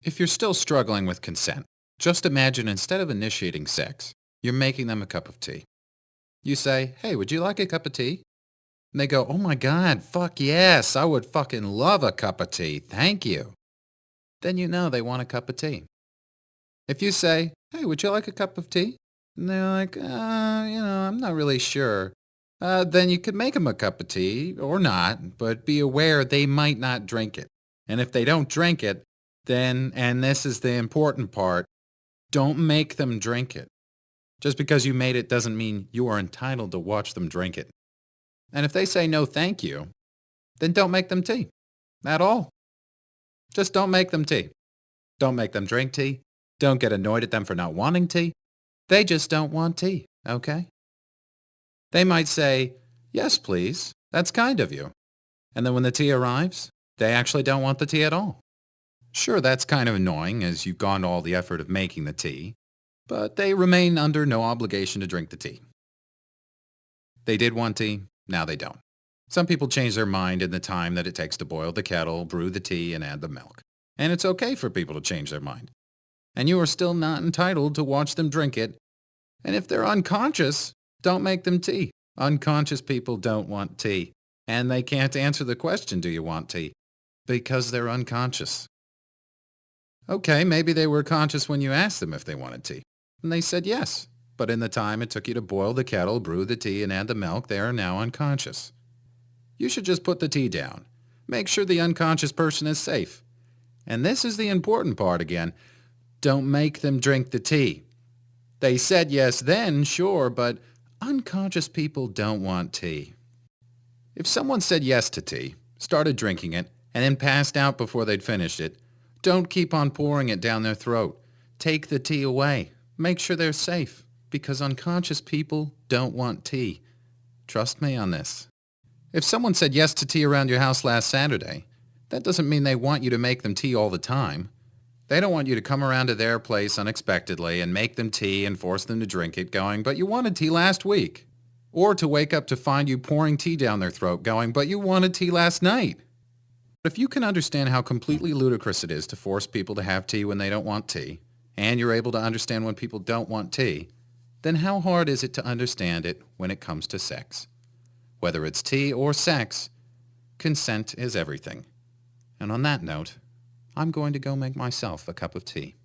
If you're still struggling with consent, just imagine instead of initiating sex, you're making them a cup of tea. You say, "Hey, would you like a cup of tea?" And they go, "Oh my God, fuck yes, I would fucking love a cup of tea, thank you." Then you know they want a cup of tea. If you say, "Hey, would you like a cup of tea?" And they're like, I'm not really sure. Then you could make them a cup of tea, or not, but be aware they might not drink it. And if they don't drink it, then, and this is the important part, don't make them drink it. Just because you made it doesn't mean you are entitled to watch them drink it. And if they say no thank you, then don't make them tea. At all. Just don't make them tea. Don't make them drink tea. Don't get annoyed at them for not wanting tea. They just don't want tea, okay? They might say, "Yes, please. That's kind of you." And then when the tea arrives, they actually don't want the tea at all. Sure, that's kind of annoying as you've gone to all the effort of making the tea, but they remain under no obligation to drink the tea. They did want tea, now they don't. Some people change their mind in the time that it takes to boil the kettle, brew the tea, and add the milk. And it's okay for people to change their mind. And you are still not entitled to watch them drink it. And if they're unconscious, don't make them tea. Unconscious people don't want tea. And they can't answer the question, "Do you want tea?" Because they're unconscious. Okay, maybe they were conscious when you asked them if they wanted tea. And they said yes. But in the time it took you to boil the kettle, brew the tea, and add the milk, they are now unconscious. You should just put the tea down. Make sure the unconscious person is safe. And this is the important part again. Don't make them drink the tea. They said yes then, sure, but unconscious people don't want tea. If someone said yes to tea, started drinking it, and then passed out before they'd finished it, don't keep on pouring it down their throat. Take the tea away. Make sure they're safe, because unconscious people don't want tea. Trust me on this. If someone said yes to tea around your house last Saturday, that doesn't mean they want you to make them tea all the time. They don't want you to come around to their place unexpectedly and make them tea and force them to drink it going, "But you wanted tea last week." Or to wake up to find you pouring tea down their throat going, "But you wanted tea last night." But if you can understand how completely ludicrous it is to force people to have tea when they don't want tea, and you're able to understand when people don't want tea, then how hard is it to understand it when it comes to sex? Whether it's tea or sex, consent is everything. And on that note, I'm going to go make myself a cup of tea.